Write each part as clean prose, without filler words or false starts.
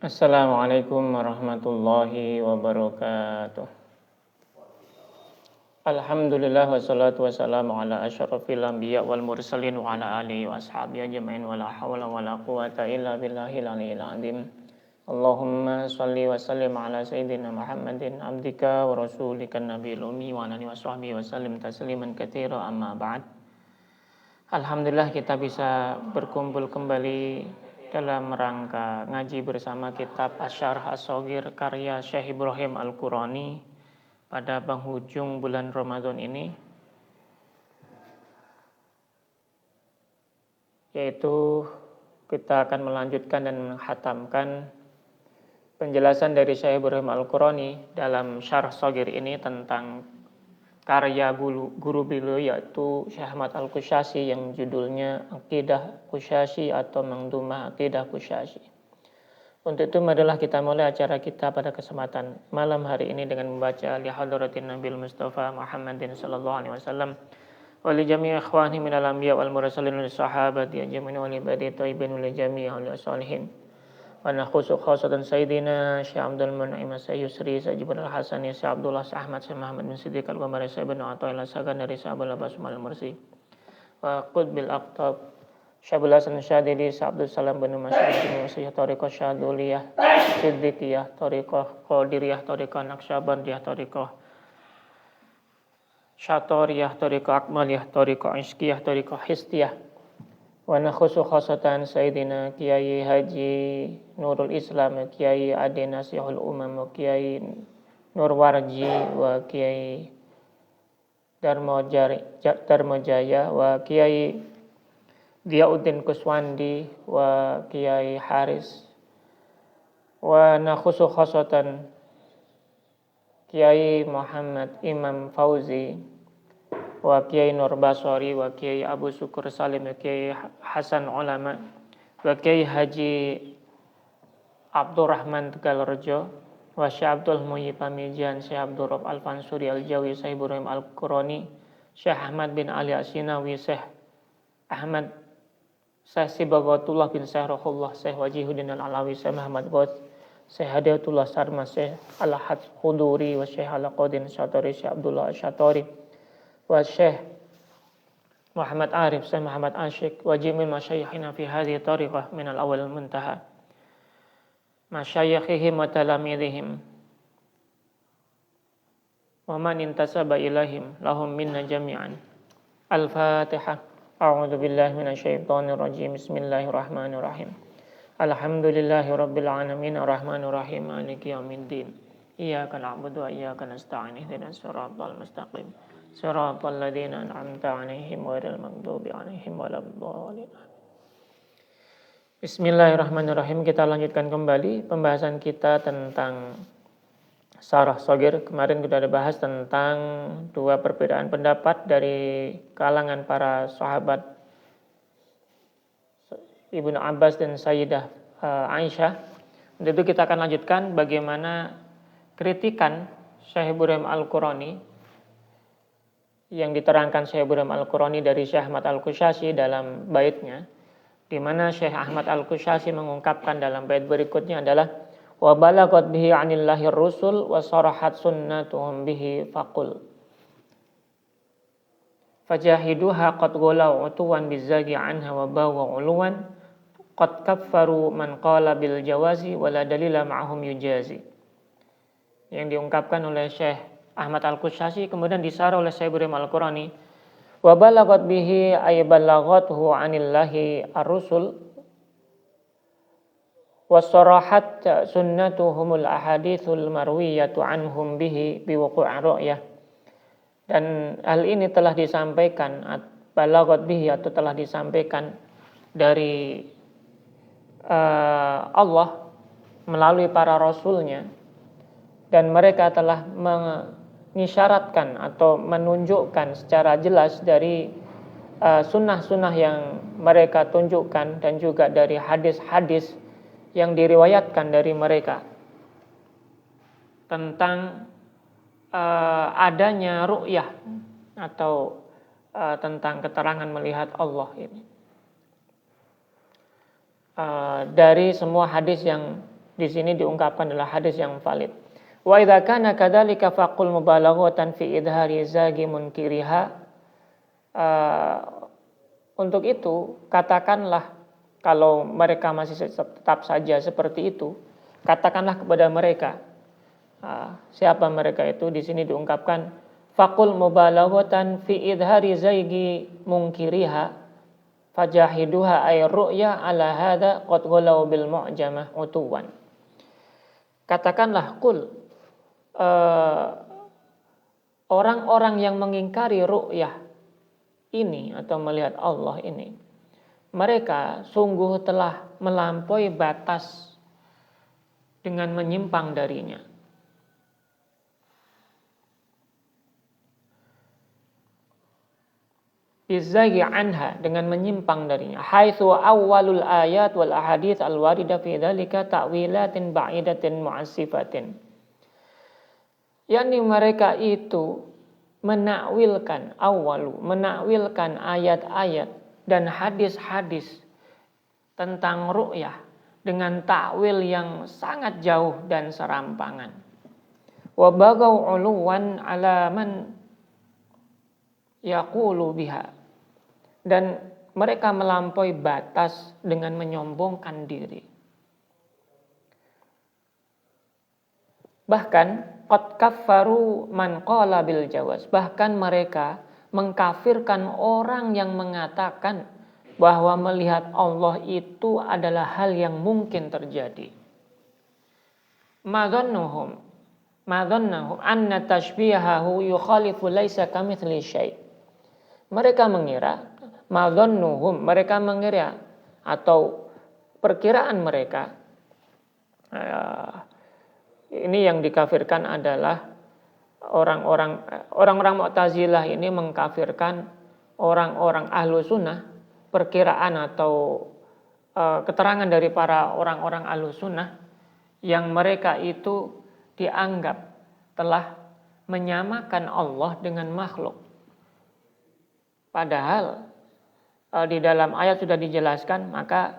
Assalamualaikum warahmatullahi wabarakatuh. Alhamdulillah wassalatu wassalamu ala asyrafil anbiya wal mursalin wa ala alihi wa ashabihi ajmain wa la hawla wa la quwata illa billahil aliyyil azim. Allahumma shalli wa sallim ala sayyidina Muhammadin abdika wa rasulika nabiyil ummi wa ala alihi wa sahbihi wa sallim tasliman katsira amma ba'd. Alhamdulillah kita bisa berkumpul kembali dalam rangka ngaji bersama kitab Asy-Syarh Ash-Shaghir karya Syekh Ibrahim Al-Qurani pada penghujung bulan Ramadan ini, yaitu kita akan melanjutkan dan menghatamkan penjelasan dari Syekh Ibrahim Al-Qurani dalam Syarh Shaghir ini tentang karya guru beliau yaitu Syekh Ahmad Al-Qushayri yang judulnya Aqidah Qushayri atau Manzumah Aqidah Qushayri. Untuk itu marilah kita mulai acara kita pada kesempatan malam hari ini dengan membaca li hadratin Nabil Mustafa Muhammadin sallallahu alaihi wasallam wa li jami'i ikhwani minal anbiya wal mursalin wal sahabati ajmain wa li ibadi thayyibin wa li jami'i ahli salihin. Wa nakhusu khasatan Sayyidina Syekh Abdul Mun'im Syekh Yusri Syekh Jibril Hasani Syekh Abdullah Syekh Ahmad Syekh Muhammad bin Siddiq Al-Qamari Syekh bin Athaillah Sagan dari Syekh Abdul Abbas Al-Mursi wa Qutbil Aqtab Syekh Abdul Hasan Syadili Syekh Abdul Salam bin Mas'ud bin Syekh Tariqah Syaduliyah Siddiqiyah Tariqah Qadiriyah Tariqah Naqsyabandiyah Tariqah Syatoriyah Tariqah Akmaliyah Tariqah Ishqiyah Tariqah Histiyah wa nakhusu khasatan Sayyidina Kiai Haji Nurul Islam Kiai Ade Nasihul Umam Kiai Nurwarji wa Kiai Darmajaya wa Kiai Diyauddin Kuswandi wa Kiai Haris wa nakhusu khasatan Kiai Muhammad Imam Fauzi wa Kiai Nur Basori wa Kiai Abu Syukur Salim wa Kiai Hasan Ulama wa Kiai Haji Abdurrahman Tegalrejo wa Syekh Abdul Muhyib Pamijan Syekh Abdul Rabb Al-Fansuri Al-Jawi Syekh Ibrahim Al-Qurani Syekh Ahmad bin Ali Asinawi Syekh Ahmad Syekh Sibagatullah bin Syekh Rohullah Syekh Wajihuddin Al-Alawi Syekh Muhammad Ghaus Syekh Hadiyatullah Sarma Syekh Al-Had Khuduri wa Syekh Al-Qadin Syatari Syekh Abdullah Syatari wa Syekh Muhammad Arif Syekh Muhammad Asyik wa jami'il masyayikhina fi hadhihi tariqah min al-awwal muntaha masyayikhihim wa talamidihim wa man intasaba ilaihim lahum minna jami'an. Al-Fatihah. A'udzu billahi minasyaitonir rajim. Bismillahirrahmanirrahim. Alhamdulillahi rabbil alamin arrahmanir rahim maliki yaumiddin. Iyyaka na'budu wa iyyaka nasta'in ihdinas siratal mustaqim. Siratal ladzina an'amta 'alaihim ghairil maghdubi 'alaihim waladdallin. Bismillahirrahmanirrahim. Kita lanjutkan kembali pembahasan kita tentang Syarh Shaghir. Kemarin kita ada bahas tentang dua perbedaan pendapat dari kalangan para sahabat Ibnu Abbas dan Sayyidah Aisyah. Untuk itu kita akan lanjutkan bagaimana kritikan Syekh Ibrahim Al-Qurani yang diterangkan Syekh Ibrahim Al-Qurani dari Syekh Ahmad Al-Qushayri dalam baitnya, di mana Syekh Ahmad Al-Qushayri mengungkapkan dalam bait berikutnya adalah wa balagat bihi 'anillahir rusul wa sarahat sunnatuhum bihi faqul fajahiduha qad ghalau utuwan bizagi anha wa bawa uluwan qad kaffaru man qala bil jawazi wa la dalila ma'hum yujazi. Yang diungkapkan oleh Syekh Ahmad Al-Qushayri kemudian disarah oleh Syekh Ibrahim Al-Qurani wa balagat bihi ay balaghathu 'anillahi ar-rusul wa sarahat sunnatuhumul ahaditsul marwiyatu anhum bihi biwuqu'i ru'yah. Dan hal ini telah disampaikan balagat bihi atau telah disampaikan dari Allah melalui para rasulnya, dan mereka telah mengisyaratkan atau menunjukkan secara jelas dari sunnah-sunnah yang mereka tunjukkan dan juga dari hadis-hadis yang diriwayatkan dari mereka tentang adanya ru'yah atau tentang keterangan melihat Allah ini. Dari semua hadis yang di sini diungkapkan adalah hadis yang valid. Wa idza kana kadzalika faqul mubalaghatan fi idhari zagi munkiriha. Untuk itu katakanlah, kalau mereka masih tetap saja seperti itu, katakanlah kepada mereka. Siapa mereka itu? Di sini diungkapkan faqul mubalaghatan fi idhari zagi munkiriha fajahiduha ay ru'ya ala hadha qad ghalau bil mu'jamah utuwan. Katakanlah orang-orang yang mengingkari ru'yah ini atau melihat Allah ini, mereka sungguh telah melampaui batas dengan menyimpang darinya. Bizagi anha, dengan menyimpang darinya. Haitsu awwalul ayat wal ahadits al warida fi dzalika ta'wilatin ba'idatin mu'assifatin. Yani mereka itu menakwilkan ayat-ayat dan hadis-hadis tentang ru'yah dengan takwil yang sangat jauh dan serampangan. Wa bagaw 'uluwan 'ala man yaqulu biha, dan mereka melampaui batas dengan menyombongkan diri. Bahkan qad kaffaru man qala bil jawaz, bahkan mereka mengkafirkan orang yang mengatakan bahwa melihat Allah itu adalah hal yang mungkin terjadi. Madzannuhum anna tashbihahu yukhalifu laisa kamitsli syai'. Mereka mengira atau perkiraan mereka, ini yang dikafirkan adalah orang-orang Mu'tazilah ini mengkafirkan orang-orang Ahlu Sunnah. Perkiraan atau keterangan dari para orang-orang Ahlu Sunnah yang mereka itu dianggap telah menyamakan Allah dengan makhluk. Padahal di dalam ayat sudah dijelaskan, maka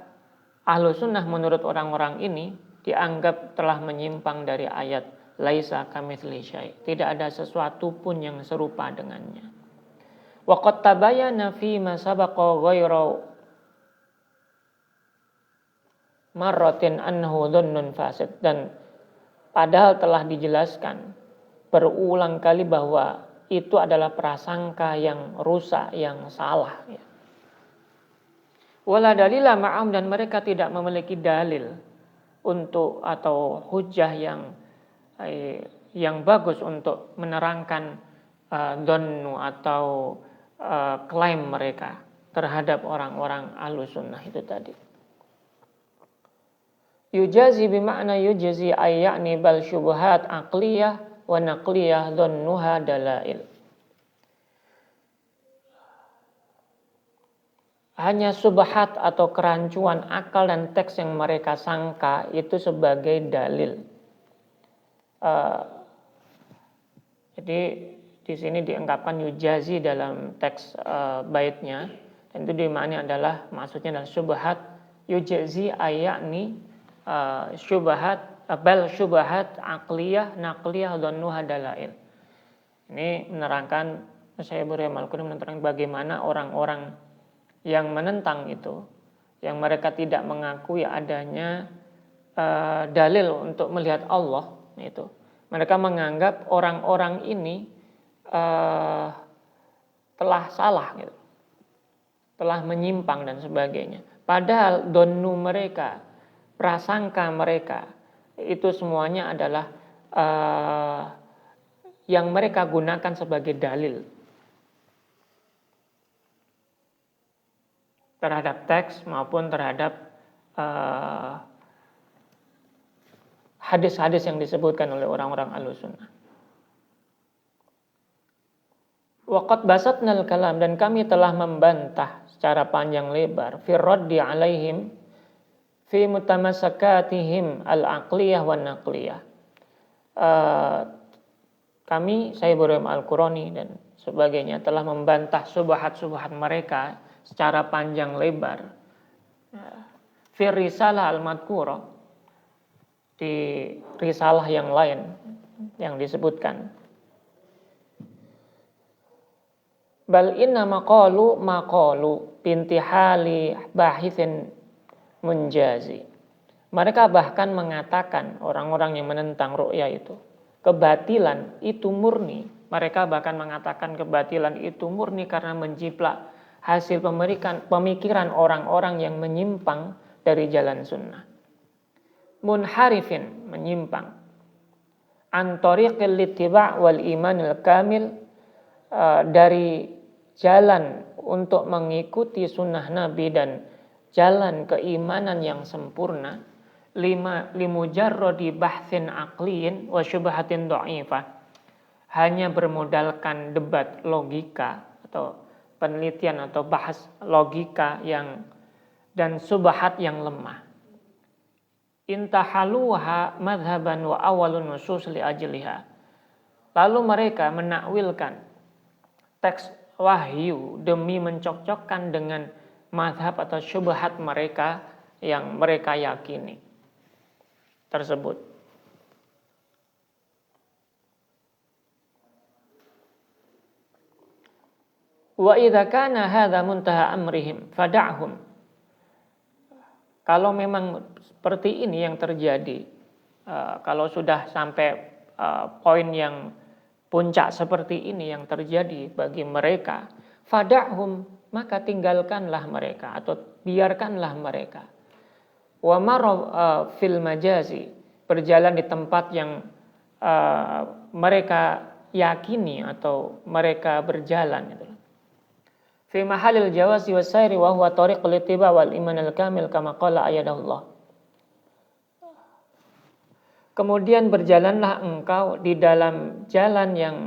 Ahlu Sunnah menurut orang-orang ini dianggap telah menyimpang dari ayat laisa kamitsli syai'. Tidak ada sesuatu pun yang serupa dengannya. Wa qad tabayyana fi ma sabaqa ghairu marratin annahu dhannun fasid, dan padahal telah dijelaskan berulang kali bahwa itu adalah prasangka yang rusak, yang salah. Wala dalila ma'am, dan mereka tidak memiliki dalil untuk atau hujah yang bagus untuk menerangkan dhannu atau klaim mereka terhadap orang-orang Ahlus Sunnah itu tadi. Yujazi bima'na yujazi ayyani bal syubhat aqliyah wa naqliyah dhannuha dalail. Hanya subhat atau kerancuan akal dan teks yang mereka sangka itu sebagai dalil. Jadi di sini diungkapkan yujazi dalam teks baitnya, dan itu dimaknai adalah, maksudnya adalah subhat yujazi ayakni syubhat bal syubhat aqliyah naqliyah dhannuha dalail. Ini menerangkan, saya menerangkan bagaimana orang-orang yang menentang itu, yang mereka tidak mengakui adanya dalil untuk melihat Allah itu. Mereka menganggap orang-orang ini telah salah gitu, telah menyimpang dan sebagainya. Padahal dhannu mereka, prasangka mereka itu semuanya adalah yang mereka gunakan sebagai dalil terhadap teks maupun terhadap hadis-hadis yang disebutkan oleh orang-orang Ahlus Sunnah. Waqad basatnal kalam, dan kami telah membantah secara panjang lebar fi raddi alaihim fi mutamassakatihim al-aqliyah wan naqliyah. Kami, saya Ibrahim Al-Qurani dan sebagainya, telah membantah subhat-subhat mereka secara panjang lebar. Fi risalah al-madhkurah, di risalah yang lain yang disebutkan. Bal inna maqalu bintihali bahithin munjazi. Mereka bahkan mengatakan, orang-orang yang menentang ru'ya itu, kebatilan itu murni. Mereka bahkan mengatakan kebatilan itu murni karena menjiplak hasil pemikiran orang-orang yang menyimpang dari jalan sunnah. Munharifin, menyimpang. An tariqil ittiba' wal imanil kamil, dari jalan untuk mengikuti sunnah Nabi dan jalan keimanan yang sempurna, limujarrodi bahthin aqliyin wa syubhatin dha'ifah, hanya bermodalkan debat logika atau penelitian atau bahas logika yang dan subhat yang lemah. Intahaluha madhaban wa awalun nusus li ajliha. Lalu mereka menakwilkan teks wahyu demi mencocokkan dengan mazhab atau syubhat mereka yang mereka yakini tersebut. Wa idza kana hadza muntaha amrihim fad'hum. Kalau memang seperti ini yang terjadi, kalau sudah sampai poin yang puncak seperti ini yang terjadi bagi mereka, fad'hum, maka tinggalkanlah mereka atau biarkanlah mereka. Wa marra fil majazi, berjalan di tempat yang mereka yakini atau mereka berjalan gitu. Fi mahalil jawazi wasairi wa huwa tariqul ittiba wal iman al kamil kama qala ayadahullah. Kemudian berjalanlah engkau di dalam jalan yang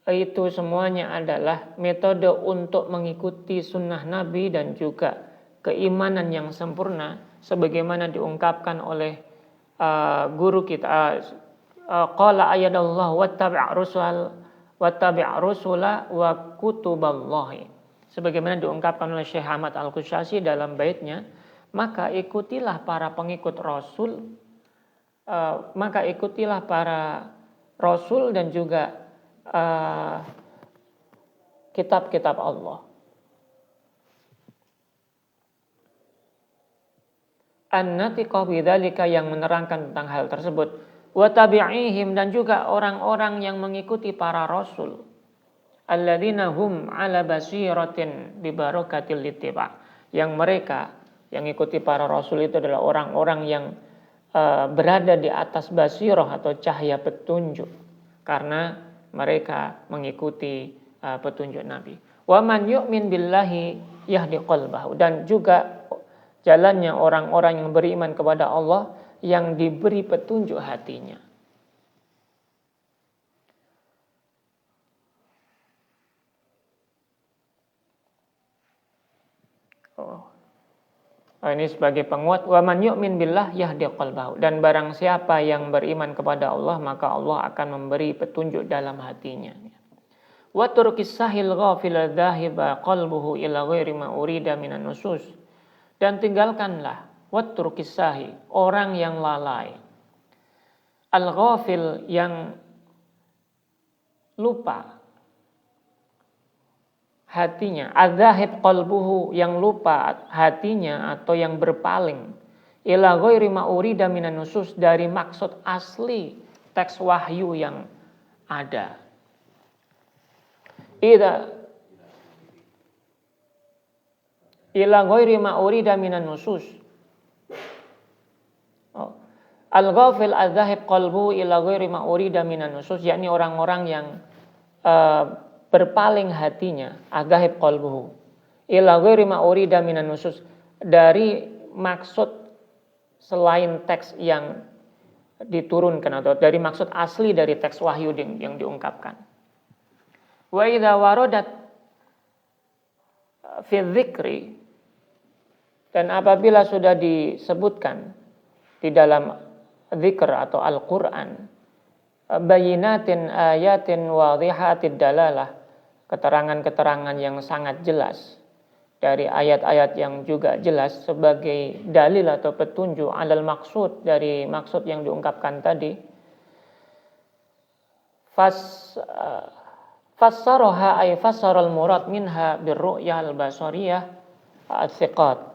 itu semuanya adalah metode untuk mengikuti sunnah Nabi dan juga keimanan yang sempurna sebagaimana diungkapkan oleh guru kita, qala ayadallah wattabi' rusula wa kutuballahi, sebagaimana diungkapkan oleh Syekh Ahmad Al-Qusyasi dalam baitnya, maka ikutilah para pengikut Rasul, maka ikutilah para Rasul dan juga kitab-kitab Allah. An-natiqah bidzalika, yang menerangkan tentang hal tersebut, wa tabi'ihim, dan juga orang-orang yang mengikuti para rasul, alladzina hum ala basiratin bi barakatil ittiba, yang mereka yang ikuti para rasul itu adalah orang-orang yang berada di atas basirah atau cahaya petunjuk karena mereka mengikuti petunjuk Nabi. Wa man yu'min billahi yahdi qalbahu, dan juga jalannya orang-orang yang beriman kepada Allah yang diberi petunjuk hatinya. Ini sebagai penguat, wa man yu'min billah yahdi qalbahu, dan barang siapa yang beriman kepada Allah maka Allah akan memberi petunjuk dalam hatinya. Wa turkis sahil ghafil dhahiba qalbuhu ila ghairi ma urida minan nusus, dan tinggalkanlah wattur kisahi, orang yang lalai, al-ghafil, yang lupa hatinya, adzahib qalbuhu, yang lupa hatinya atau yang berpaling, ila ghairi ma urida minan nusus, dari maksud asli teks wahyu yang ada. Ila ghairi ma urida minan nusus. Al-ghafil adzahib qalbu ila ghairi ma urida minan nusus, yakni orang-orang yang berpaling hatinya, adzahib qalbuhu ila ghairi ma urida minan nusus, dari maksud selain teks yang diturunkan atau dari maksud asli dari teks wahyu yang diungkapkan. Wa idza waradat fi dzikri, dan apabila sudah disebutkan di dalam zikr atau Al-Quran, bayinatin ayatin wadhihatid dalalah, keterangan-keterangan yang sangat jelas, dari ayat-ayat yang juga jelas sebagai dalil atau petunjuk alal maksud, dari maksud yang diungkapkan tadi. Fassaraha ay fassaral murad minha birru'ya al-basariyah al-thiqat.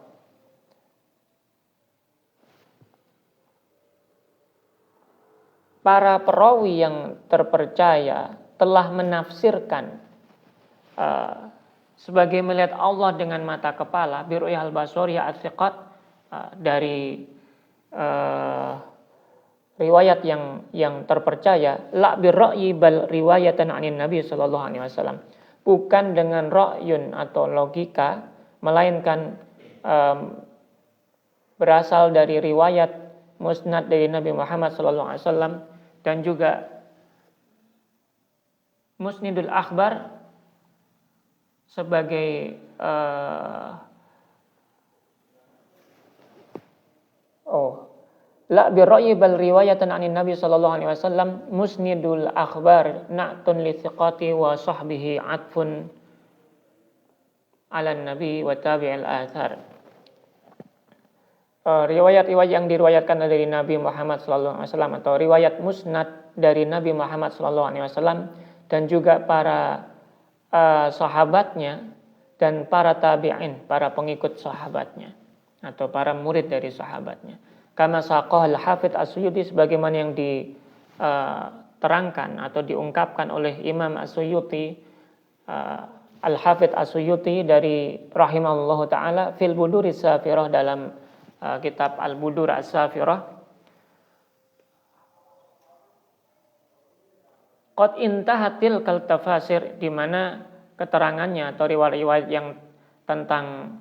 Para perawi yang terpercaya telah menafsirkan sebagai melihat Allah dengan mata kepala, birru'ya al-basariyah al-thiqat, dari riwayat yang terpercaya, la birra'yi bal riwayatan 'anin Nabi sallallahu alaihi wasallam. Bukan dengan ra'yun atau logika, melainkan berasal dari riwayat musnad dari Nabi Muhammad sallallahu alaihi wasallam dan juga musnidul akhbar sebagai la birra'yi bal riwayatan 'anin Nabi sallallahu alaihi wasallam musnidul akhbar na'tun li thiqati wa sahbihi 'atfun 'ala nabi wa tabi'il athar. Riwayat-riwayat yang diriwayatkan dari Nabi Muhammad sallallahu alaihi wasallam atau riwayat musnad dari Nabi Muhammad sallallahu alaihi wasallam dan juga para sahabatnya dan para tabi'in, para pengikut sahabatnya atau para murid dari sahabatnya. Kama saqah al-Hafidz As-Suyuti, sebagaimana yang diterangkan atau diungkapkan oleh Imam As-Suyuti, Al-Hafidz As-Suyuti dari rahimahullahu taala fil Budur As-Safirah, dalam kitab Al-Budur As-Safirah. Qad intahatil kal tafasir, di mana keterangannya atau riwayat-riwayat yang tentang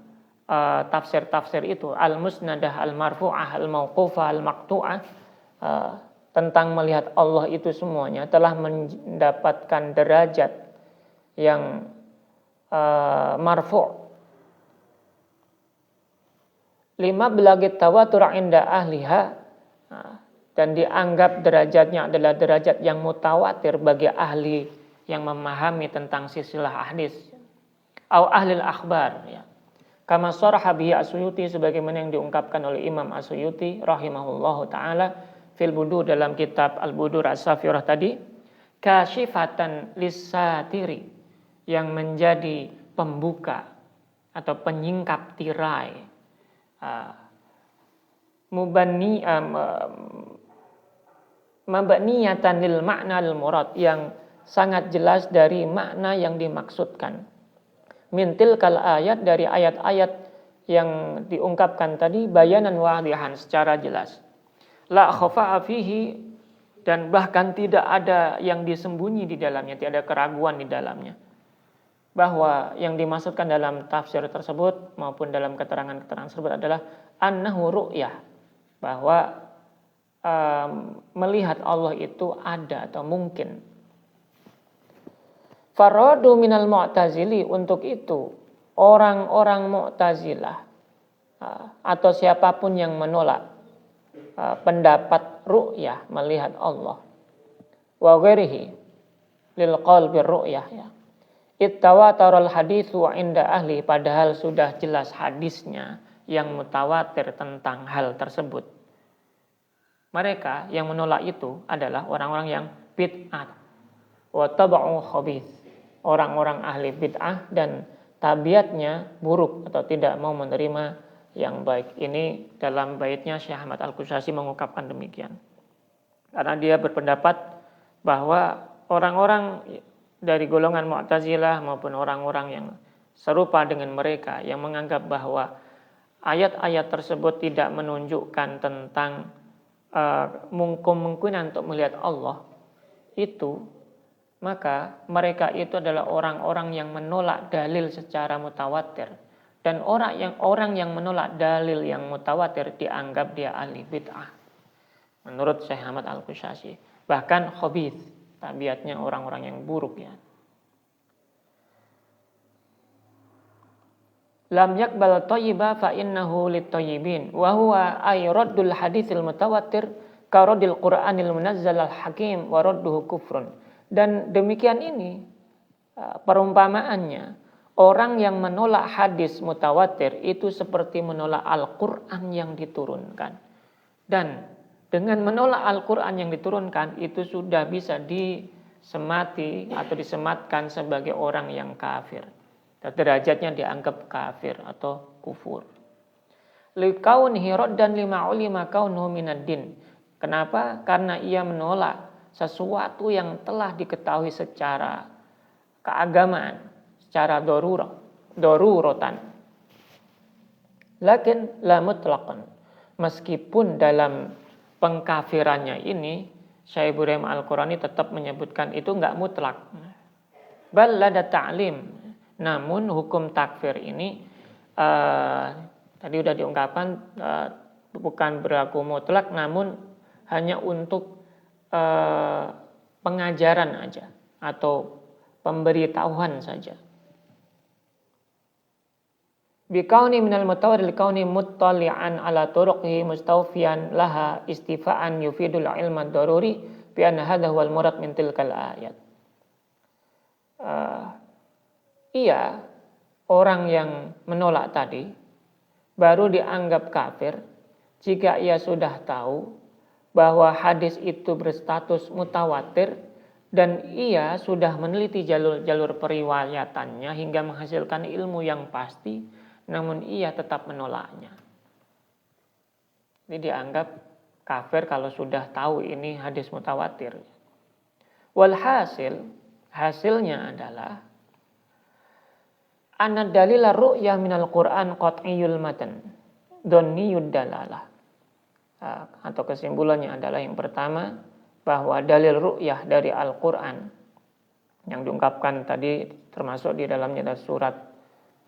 tafsir-tafsir itu, al-musnadah, al-marfu'ah, al-mauqufah, al-maqtu'ah, tentang melihat Allah itu semuanya telah mendapatkan derajat yang marfu'. Lima belagit tawatur inda ahliha, dan dianggap derajatnya adalah derajat yang mutawatir bagi ahli yang memahami tentang silsilah hadis au ahlil akhbar, ya. Kama sharaha bihi As-Suyuti, sebagaimana yang diungkapkan oleh Imam As-Suyuti rahimahullahu taala fil Budur, dalam kitab Al-Budur As-Safirah tadi, kasyifatan lis-satiri, yang menjadi pembuka atau penyingkap tirai, mabniyatan lil makna al murad, yang sangat jelas dari makna yang dimaksudkan. Mintil kal ayat, dari ayat-ayat yang diungkapkan tadi, bayanan wadihan, secara jelas. La khafa'a fihi, dan bahkan tidak ada yang disembunyi di dalamnya, tidak ada keraguan di dalamnya, bahwa yang dimaksudkan dalam tafsir tersebut maupun dalam keterangan-keterangan tersebut adalah annahu ru'yah, bahwa melihat Allah itu ada atau mungkin. Faradu minal mu'tazili, untuk itu orang-orang mu'tazilah atau siapapun yang menolak pendapat ru'yah, melihat Allah, wa ghairihi lil qalbi ru'yah, ya, ittawataral haditsu inda ahli, padahal sudah jelas hadisnya yang mutawatir tentang hal tersebut. Mereka yang menolak itu adalah orang-orang yang bid'ah wa tab'u khabith, orang-orang ahli bid'ah dan tabiatnya buruk atau tidak mau menerima yang baik. Ini dalam baitnya Syekh Ahmad Al-Qushashi mengungkapkan demikian. Karena dia berpendapat bahwa orang-orang dari golongan Mu'tazilah maupun orang-orang yang serupa dengan mereka yang menganggap bahwa ayat-ayat tersebut tidak menunjukkan tentang kemungkinan untuk melihat Allah itu, maka mereka itu adalah orang-orang yang menolak dalil secara mutawatir, dan orang yang menolak dalil yang mutawatir dianggap dia ahli bid'ah menurut Syekh Ahmad Al-Qushashi, bahkan khabith, tabiatnya orang-orang yang buruk, ya. Lam yakbal thayyiba fa innahu lit-thayyibin wa huwa ay raddul haditsil mutawatir ka raddil Qur'anil munazzal al-hakim wa radduhu kufrun. Dan demikian ini perumpamaannya, Orang yang menolak hadis mutawatir itu seperti menolak Al-Quran yang diturunkan. Dan dengan menolak Al-Quran yang diturunkan itu sudah bisa disemati atau disematkan sebagai orang yang kafir. Derajatnya dianggap kafir atau kufur. Liqaunihi raddan lima ulima kaunuhu minad din. Kenapa? Karena ia menolak sesuatu yang telah diketahui secara keagamaan, secara daruratan. Lakin la mutlaqan. Meskipun dalam pengkafirannya ini Syekh Ibrahim Al-Qurani tetap menyebutkan itu enggak mutlak. Bal lada ta'lim. Namun hukum takfir ini tadi sudah diungkapkan bukan berlaku mutlak, namun hanya untuk pengajaran aja atau pemberitahuan saja. Bikauni minal mutawatir likauni muttali'an ala turuqihi mustawfiyan laha istifa'an yufidul ilma daruri bi anna hadha huwal murad min tilkal ayat. Iya, orang yang menolak tadi baru dianggap kafir jika ia sudah tahu bahwa hadis itu berstatus mutawatir dan ia sudah meneliti jalur-jalur periwayatannya hingga menghasilkan ilmu yang pasti, namun ia tetap menolaknya. Ini dianggap kafir kalau sudah tahu ini hadis mutawatir. Walhasil, hasilnya adalah anna dalila ru'yah minal Qur'an qat'iyul matan dhanniyud dalalah. Atau kesimpulannya adalah yang pertama, bahwa dalil ru'yah dari Al-Qur'an yang diungkapkan tadi termasuk di dalamnya ada surat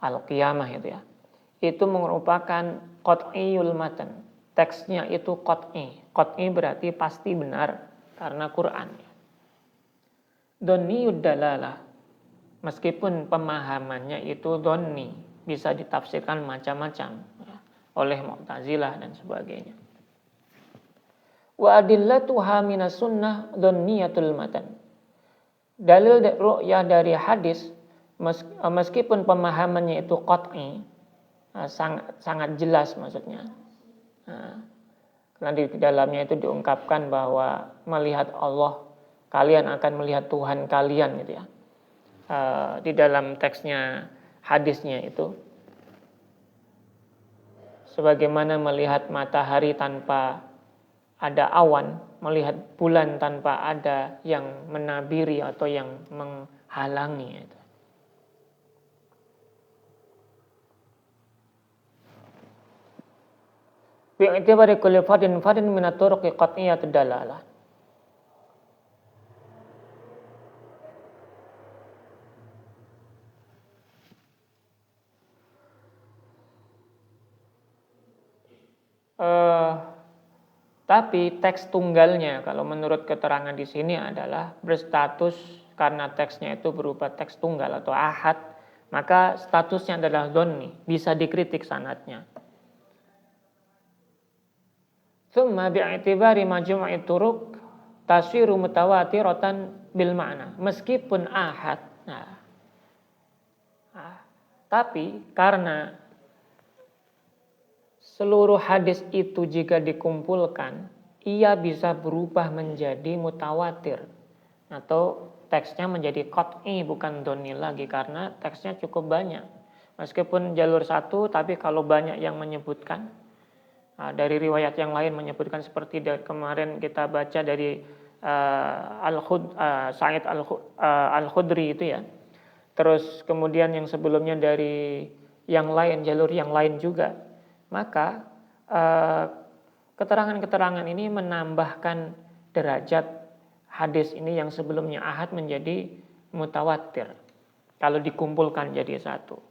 Al-Qiyamah itu ya. Itu merupakan qat'iyul matan. Teksnya itu qat'i. Qat'i berarti pasti benar karena Qur'an. Dhanniyud dalalah. Meskipun pemahamannya itu dhonni, bisa ditafsirkan macam-macam ya, oleh Mu'tazilah dan sebagainya. Wa adillatuha minas sunnah dhonniyatul matan. Dalil ru'yah dari hadis meskipun pemahamannya itu qat'i, sangat jelas maksudnya. Karena di dalamnya itu diungkapkan bahwa melihat Allah, kalian akan melihat Tuhan kalian gitu ya. Di dalam teksnya hadisnya itu sebagaimana melihat matahari tanpa ada awan, melihat bulan tanpa ada yang menabiri atau yang menghalangi itu. Bi'tibari kulli fardin min at-turuqi qat'iyyatud dalalah. Tapi teks tunggalnya kalau menurut keterangan di sini adalah berstatus karena teksnya itu berupa teks tunggal atau ahad, maka statusnya adalah dhonni, bisa dikritik sanadnya. Tsumma bi'tibari majmu'i turuq tasiru mutawatiratan bil ma'na. Meskipun ahad, tapi karena seluruh hadis itu jika dikumpulkan, ia bisa berubah menjadi mutawatir. Atau teksnya menjadi qat'i, bukan dhonni lagi, karena teksnya cukup banyak. Meskipun jalur satu, tapi kalau banyak yang menyebutkan, dari riwayat yang lain menyebutkan seperti kemarin kita baca dari Sa'id Al-Khudri itu ya. Terus kemudian yang sebelumnya dari yang lain, jalur yang lain juga. Maka keterangan-keterangan ini menambahkan derajat hadis ini yang sebelumnya ahad menjadi mutawatir kalau dikumpulkan jadi satu.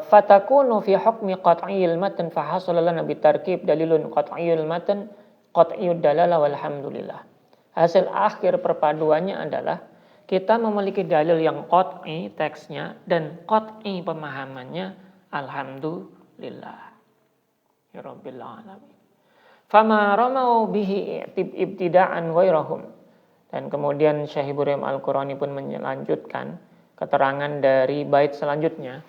Fatakunu fi hukmi qat'iyil matan fahasala lana bitarkib dalilun qat'iyul matan qat'iyud dalalah walhamdulillah. Hasil akhir perpaduannya adalah kita memiliki dalil yang qat'i teksnya dan qat'i pemahamannya, alhamdulillah ya rabbil alamin. Fama ramau bihi ibtida'an ghairahum. Dan kemudian Syekh Ibrahim Al-Qurani pun melanjutkan keterangan dari bait selanjutnya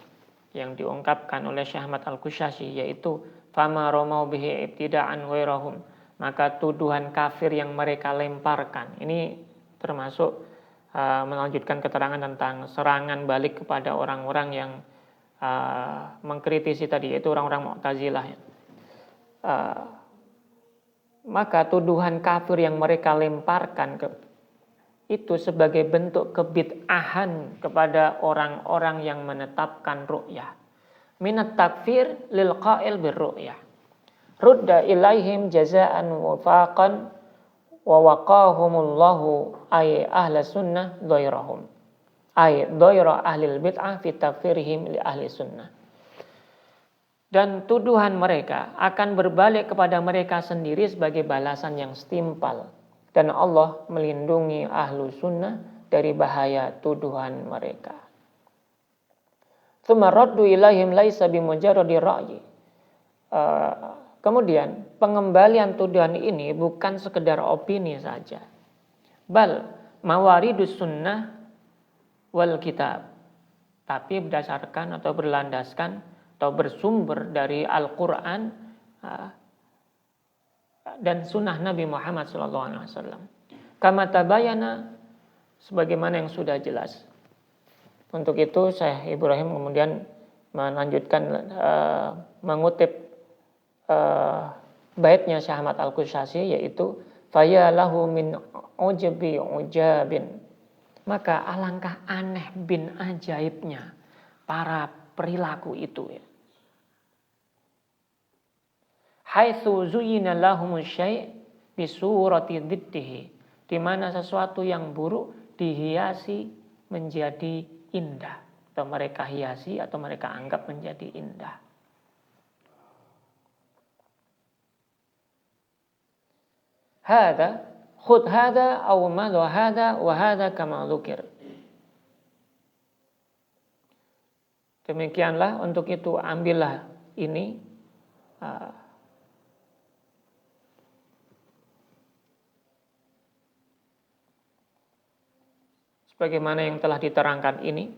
yang diungkapkan oleh Syekh Ahmad Al-Qushayri, yaitu fama romau bihi ibtida'an ghairahum, maka tuduhan kafir yang mereka lemparkan. Ini termasuk melanjutkan keterangan tentang serangan balik kepada orang-orang yang mengkritisi tadi, yaitu orang-orang Mu'tazilah. Maka tuduhan kafir yang mereka lemparkan itu sebagai bentuk kebid'ahan kepada orang-orang yang menetapkan ru'yah. Minat takfir lil qa'il birru'yah. Rudda ilaihim jazaan wafaqan wa waqahumullahu ay ahla sunnah dhairahum. Ay dhaira ahlil bid'ah fi takfirihim li ahli sunnah. Dan tuduhan mereka akan berbalik kepada mereka sendiri sebagai balasan yang setimpal. Dan Allah melindungi ahlu sunnah dari bahaya tuduhan mereka. Tsumma raddu ilaihim laisa bimujarradi ra'yi. Kemudian pengembalian tuduhan ini bukan sekedar opini saja. Bal mawaridus sunnah wal kitab. Tapi berdasarkan atau berlandaskan atau bersumber dari Al-Quran dan sunnah Nabi Muhammad SAW. Kama tabayana, sebagaimana yang sudah jelas. Untuk itu Syekh Ibrahim kemudian melanjutkan mengutip baitnya Syekh Ahmad Al-Qushayri, yaitu faya lahu min ujabi ujabin. Maka alangkah aneh bin ajaibnya para perilaku itu, ya. Haitsu zuyina lahum syai' bi surati dhiddihi, di mana sesuatu yang buruk dihiasi menjadi indah, atau mereka hiasi atau mereka anggap menjadi indah. Hada khud hada aw madha hada wa hada kama dzukir. Demikianlah, untuk itu ambillah ini sebagaimana yang telah diterangkan ini.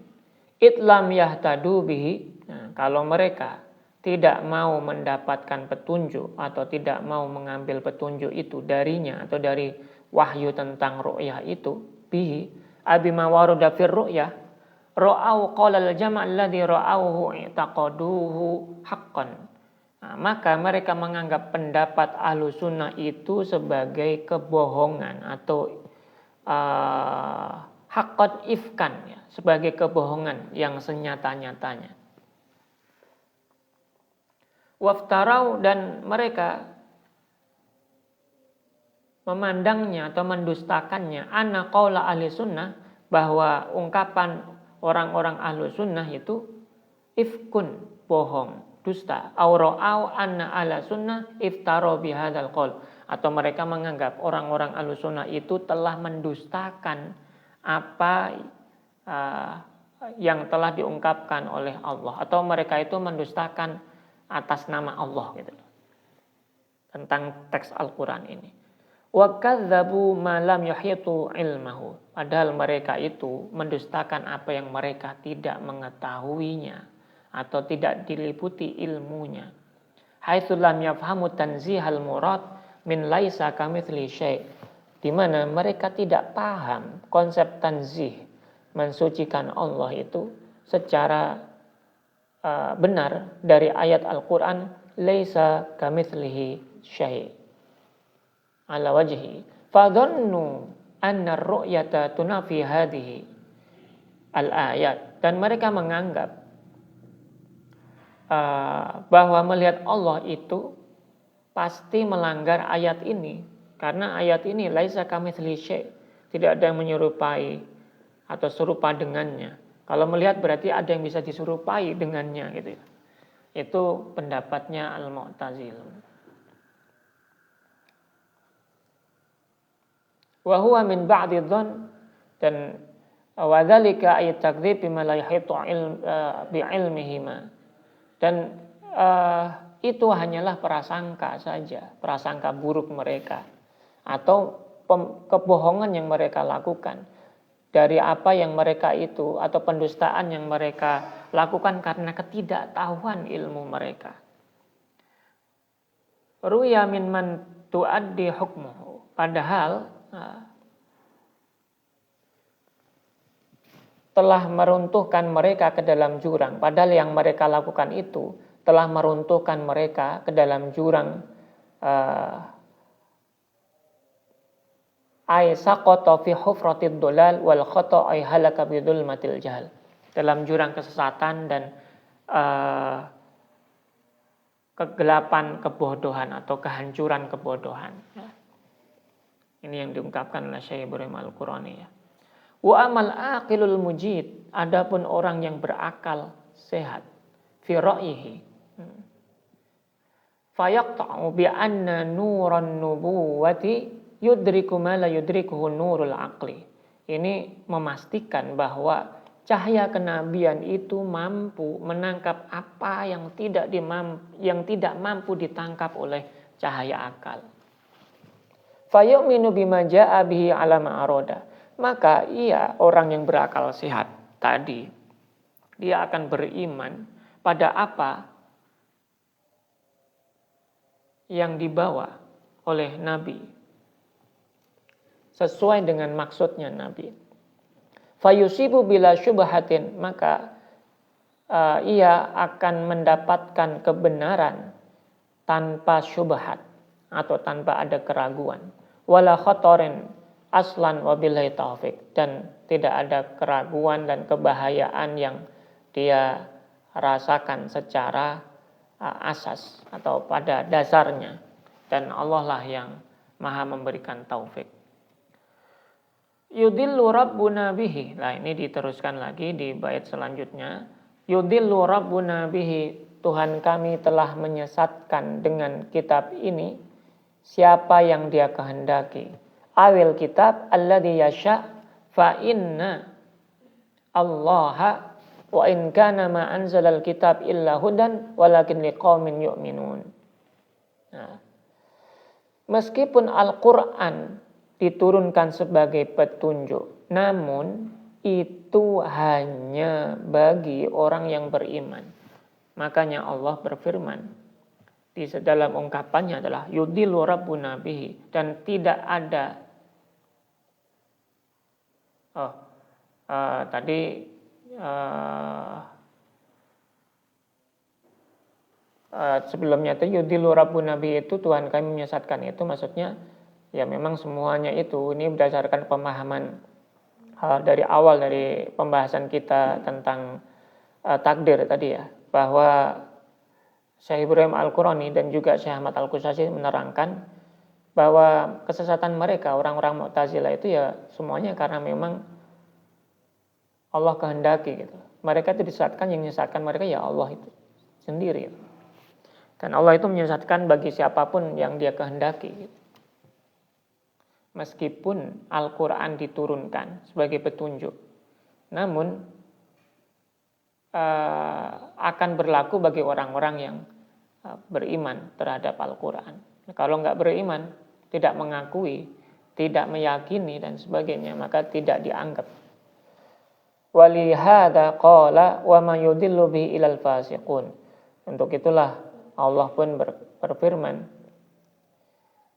Itlam yahtadu bihi. Nah, kalau mereka tidak mau mendapatkan petunjuk atau tidak mau mengambil petunjuk itu darinya atau dari wahyu tentang ru'yah itu, bihi abima waruda fir ru'yah ra'au qalal jama' alladhi ra'auhu i'taqaduhu haqqan. Nah, maka mereka menganggap pendapat ahlu sunnah itu sebagai kebohongan atau haqqat ifkan, ya, sebagai kebohongan yang senyata-nyatanya. Waftarau, dan mereka memandangnya atau mendustakannya, anna qaula ahli sunnah, bahwa ungkapan orang-orang ahlu sunnah itu ifkun, bohong, dusta. Aura'au anna ahla sunnah iftaro bihadzal qaul, atau mereka menganggap orang-orang ahlu sunnah itu telah mendustakan apa yang telah diungkapkan oleh Allah, atau mereka itu mendustakan atas nama Allah, gitu, tentang teks Al-Quran ini. Wa kadzabu ma lam yuhitu ilmahu, padahal mereka itu mendustakan apa yang mereka tidak mengetahuinya atau tidak diliputi ilmunya. Haitsu lam yafhamu tanzihal murad min laisa kamitsli syai', di mana mereka tidak paham konsep tanzih, mensucikan Allah itu secara benar dari ayat Al-Quran, laisa kamitslihi syai' ala wajhi fadhannu anna ar-ru'yata tunafi hadhihi al-ayat, dan mereka menganggap bahwa melihat Allah itu pasti melanggar ayat ini. Karena ayat ini laisa kamitslihi syai', tidak ada yang menyerupai atau serupa dengannya. Kalau melihat berarti ada yang bisa diserupai dengannya, gitu. Itu pendapatnya Al-Mu'tazilah. Wa huwa min ba'di dzann, dan wa dzalika ayat takdzib bima la yahitu bi ilmihima, dan itu hanyalah prasangka saja, prasangka buruk mereka, atau kebohongan yang mereka lakukan, dari apa yang mereka itu atau pendustaan yang mereka lakukan karena ketidaktahuan ilmu mereka. Ruya min man tuaddi hukmuhu. Padahal telah meruntuhkan mereka ke dalam jurang. Padahal yang mereka lakukan itu telah meruntuhkan mereka ke dalam jurang ay saqata fi hufratid dolal wal khata ay halaka bi dzulmatil jahl. Dalam jurang kesesatan dan kegelapan kebodohan atau kehancuran kebodohan. Ini yang diungkapkan oleh Syekh Ibrahim Al-Qurani ya. Wa amal aqilul mujid, adapun orang yang berakal sehat fi ra'yihi fayaqta'u bi anna nuran nubuwati yudriku ma la yudrikuhu nurul aqli. Ini memastikan bahwa cahaya kenabian itu mampu menangkap apa yang tidak mampu ditangkap oleh cahaya akal. Fayu'minu bima ja'a bihi ala ma'aroda. Maka orang yang berakal sehat tadi, dia akan beriman pada apa yang dibawa oleh Nabi sesuai dengan maksudnya Nabi. Fayusibu bila syubhatin, maka ia akan mendapatkan kebenaran tanpa syubhat atau tanpa ada keraguan. Wala khatarin aslan wabillahi taufik, dan tidak ada keraguan dan kebahayaan yang dia rasakan secara asas atau pada dasarnya, dan Allah lah yang maha memberikan taufik. Yudillu rabbuna bihi. Nah, ini diteruskan lagi di bait selanjutnya. Yudillu rabbuna bihi, Tuhan kami telah menyesatkan dengan kitab ini siapa yang dia kehendaki. Awil kitab alladhi yasha fa inna allaha wa in kana ma anzalal kitab illa hudan walakin liqaumin yu'minun. Nah, meskipun Al-Qur'an diturunkan sebagai petunjuk, namun itu hanya bagi orang yang beriman. Makanya Allah berfirman di dalam ungkapannya adalah yudillu rabbuna bihi, dan tidak ada sebelumnya itu yudillu rabbuna bihi itu Tuhan kami menyesatkan, itu maksudnya ya memang semuanya itu ini berdasarkan pemahaman dari awal dari pembahasan kita tentang takdir tadi ya, bahwa Syekh Ibrahim Al-Qurani dan juga Syekh Ahmad Al-Qushairi menerangkan bahwa kesesatan mereka orang-orang Mu'tazilah itu ya semuanya karena memang Allah kehendaki gitu. Mereka itu disesatkan, yang menyesatkan mereka ya Allah itu sendiri gitu. Dan Allah itu menyesatkan bagi siapapun yang dia kehendaki gitu. Meskipun Al-Quran diturunkan sebagai petunjuk, namun akan berlaku bagi orang-orang yang beriman terhadap Al-Quran. Kalau nggak beriman, tidak mengakui, tidak meyakini dan sebagainya, maka tidak dianggap. Walihada qala wa ma yudillu bihi ilal fasiqun. Untuk itulah Allah pun berfirman,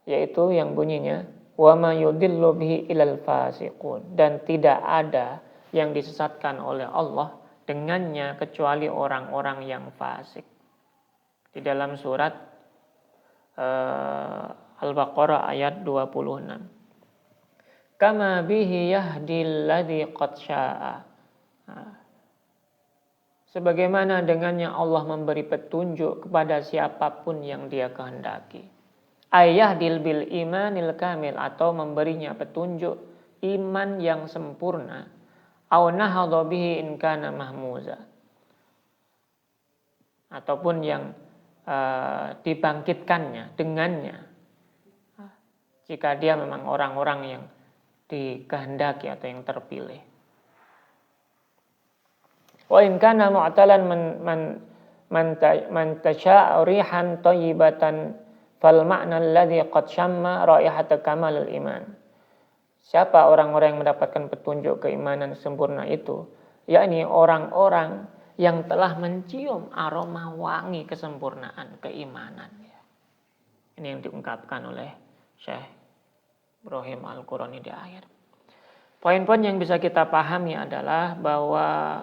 yaitu yang bunyinya wa ma yudillu bihi ilal fasiqun, dan tidak ada yang disesatkan oleh Allah dengannya kecuali orang-orang yang fasik. Di dalam surat Al-Baqarah ayat 26. Kama bihi yahdil ladzi qad syaa. Sebagaimana dengannya Allah memberi petunjuk kepada siapapun yang dia kehendaki. Ayahdil bil imanil kamil, atau memberinya petunjuk iman yang sempurna. Aw nahadha bihi in kana mahmuza, ataupun yang dibangkitkannya dengannya jika dia memang orang-orang yang dikehendaki atau yang terpilih. Wa in kana mu'talan man tasha'a rihan thayyibatan fal ma'na alladhi qad shamma raihata kamalul iman. Siapa orang-orang yang mendapatkan petunjuk keimanan sempurna itu? Yakni orang-orang yang telah mencium aroma wangi kesempurnaan keimanan. Ini yang diungkapkan oleh Syekh Ibrahim Al-Qurani di akhir. Poin-poin yang bisa kita pahami adalah bahwa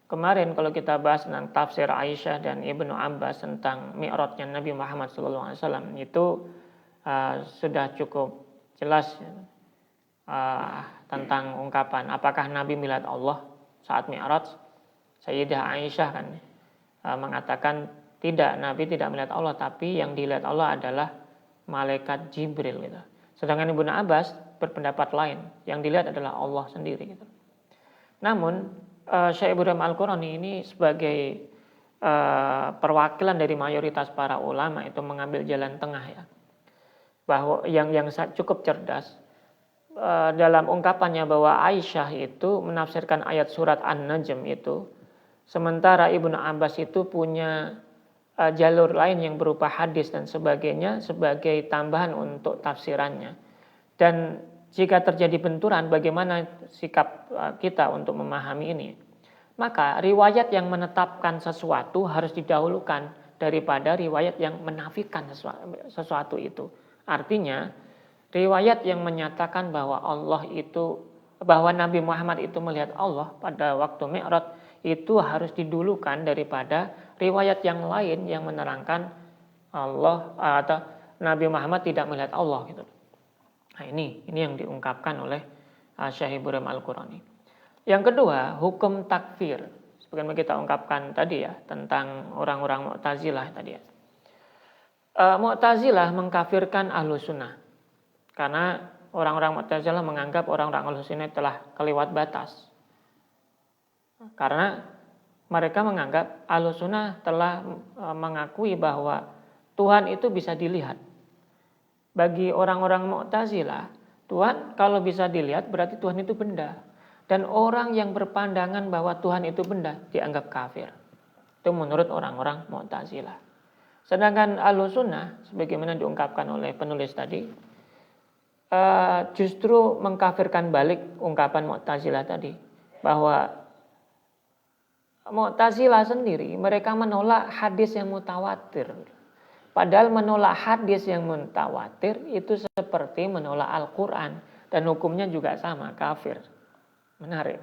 kemarin kalau kita bahas tentang tafsir Aisyah dan Ibnu Abbas tentang mi'rajnya Nabi Muhammad SAW itu sudah cukup jelas tentang ungkapan apakah Nabi melihat Allah saat mi'raj. Sayyidah Aisyah kan mengatakan tidak, Nabi tidak melihat Allah, tapi yang dilihat Allah adalah malaikat Jibril gitu. Sedangkan Ibnu Abbas berpendapat lain, yang dilihat adalah Allah sendiri gitu. Namun Syekh Ibrahim Al-Qurani ini sebagai perwakilan dari mayoritas para ulama itu mengambil jalan tengah ya. Bahwa yang cukup cerdas dalam ungkapannya bahwa Aisyah itu menafsirkan ayat surat An-Najm itu, sementara Ibnu Abbas itu punya jalur lain yang berupa hadis dan sebagainya sebagai tambahan untuk tafsirannya. Dan jika terjadi benturan, bagaimana sikap kita untuk memahami ini? Maka riwayat yang menetapkan sesuatu harus didahulukan daripada riwayat yang menafikan sesuatu itu. Artinya, riwayat yang menyatakan bahwa bahwa Nabi Muhammad itu melihat Allah pada waktu Mi'raj itu harus didulukan daripada riwayat yang lain yang menerangkan Allah atau Nabi Muhammad tidak melihat Allah gitu. Nah, ini yang diungkapkan oleh Syekh Ibrahim Al-Qurani. Yang kedua, hukum takfir. Sebagaimana kita ungkapkan tadi ya tentang orang-orang Mu'tazilah tadi ya. Mu'tazilah mengkafirkan Ahlus Sunnah. Karena orang-orang Mu'tazilah menganggap orang-orang Ahlus Sunnah telah kelewat batas. Karena mereka menganggap Ahlus Sunnah telah mengakui bahwa Tuhan itu bisa dilihat. Bagi orang-orang Mu'tazilah, Tuhan kalau bisa dilihat berarti Tuhan itu benda. Dan orang yang berpandangan bahwa Tuhan itu benda dianggap kafir. Itu menurut orang-orang Mu'tazilah. Sedangkan Ahlus Sunnah, sebagaimana diungkapkan oleh penulis tadi, justru mengkafirkan balik ungkapan Mu'tazilah tadi. Bahwa Mu'tazilah sendiri, mereka menolak hadis yang mutawatir. Padahal menolak hadis yang mutawatir itu seperti menolak Al-Quran. Dan hukumnya juga sama, kafir. Menarik.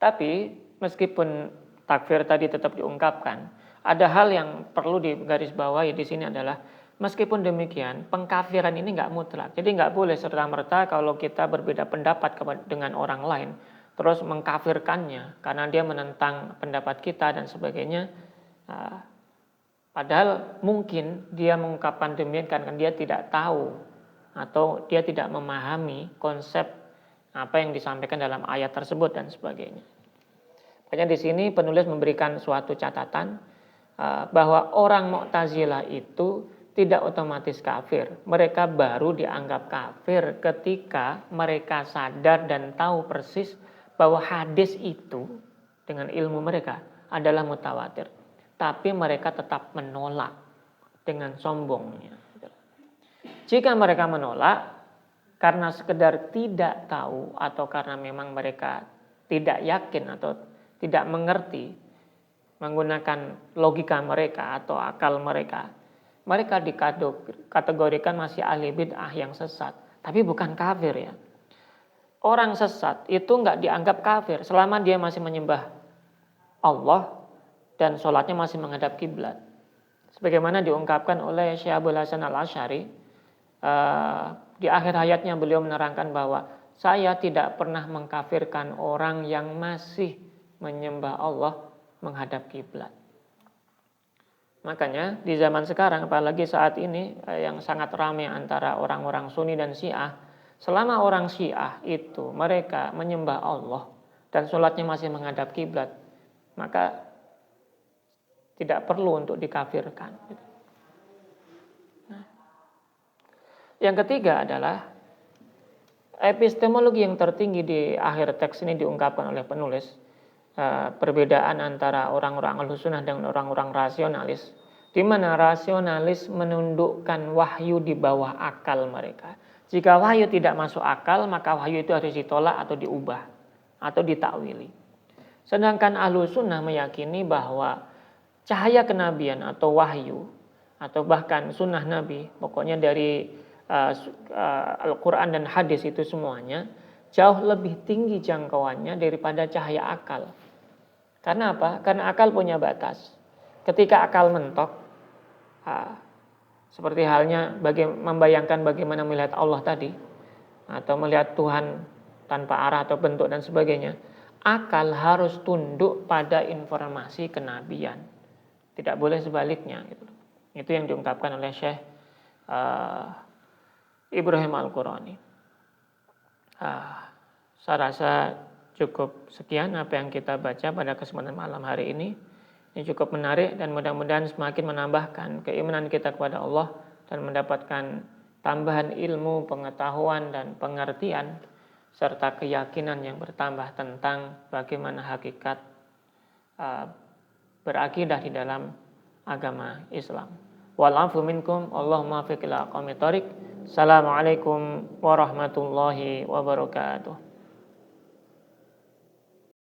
Tapi meskipun takfir tadi tetap diungkapkan, ada hal yang perlu digarisbawahi di sini adalah meskipun demikian, pengkafiran ini nggak mutlak. Jadi nggak boleh serta-merta kalau kita berbeda pendapat dengan orang lain, terus mengkafirkannya karena dia menentang pendapat kita dan sebagainya. Padahal mungkin dia mengungkapkan demikian karena dia tidak tahu atau dia tidak memahami konsep apa yang disampaikan dalam ayat tersebut dan sebagainya. Makanya di sini penulis memberikan suatu catatan bahwa orang Mu'tazilah itu tidak otomatis kafir. Mereka baru dianggap kafir ketika mereka sadar dan tahu persis bahwa hadis itu dengan ilmu mereka adalah mutawatir. Tapi mereka tetap menolak dengan sombongnya. Jika mereka menolak karena sekedar tidak tahu atau karena memang mereka tidak yakin atau tidak mengerti menggunakan logika mereka atau akal mereka, mereka dikategorikan masih ahli bid'ah yang sesat, tapi bukan kafir ya. Orang sesat itu nggak dianggap kafir selama dia masih menyembah Allah dan sholatnya masih menghadap kiblat. Sebagaimana diungkapkan oleh Syekh Abdul Hasan Al-Asy'ari, di akhir hayatnya beliau menerangkan bahwa saya tidak pernah mengkafirkan orang yang masih menyembah Allah menghadap kiblat. Makanya di zaman sekarang, apalagi saat ini yang sangat ramai antara orang-orang Sunni dan Syiah, selama orang Syiah itu mereka menyembah Allah dan sholatnya masih menghadap kiblat, maka tidak perlu untuk dikafirkan. Nah, yang ketiga adalah epistemologi yang tertinggi di akhir teks ini diungkapkan oleh penulis. Perbedaan antara orang-orang Ahlus Sunnah dan orang-orang rasionalis, di mana rasionalis menundukkan wahyu di bawah akal mereka. Jika wahyu tidak masuk akal, maka wahyu itu harus ditolak atau diubah atau ditakwili. Sedangkan ahlu sunnah meyakini bahwa cahaya kenabian atau wahyu atau bahkan sunnah Nabi, pokoknya dari Al-Quran dan hadis itu semuanya jauh lebih tinggi jangkauannya daripada cahaya akal. Karena apa? Karena akal punya batas. Ketika akal mentok, seperti halnya membayangkan bagaimana melihat Allah tadi, atau melihat Tuhan tanpa arah atau bentuk dan sebagainya, akal harus tunduk pada informasi kenabian. Tidak boleh sebaliknya. Itu yang diungkapkan oleh Syekh Ibrahim Al-Qurani. Saya rasa cukup sekian apa yang kita baca pada kesempatan malam hari ini. Ini cukup menarik dan mudah-mudahan semakin menambahkan keimanan kita kepada Allah dan mendapatkan tambahan ilmu, pengetahuan dan pengertian serta keyakinan yang bertambah tentang bagaimana hakikat berakidah di dalam agama Islam. Wal-'afwu minkum, Allahumma fiqh ila aqwamit thoriq. Assalamualaikum warahmatullahi wabarakatuh.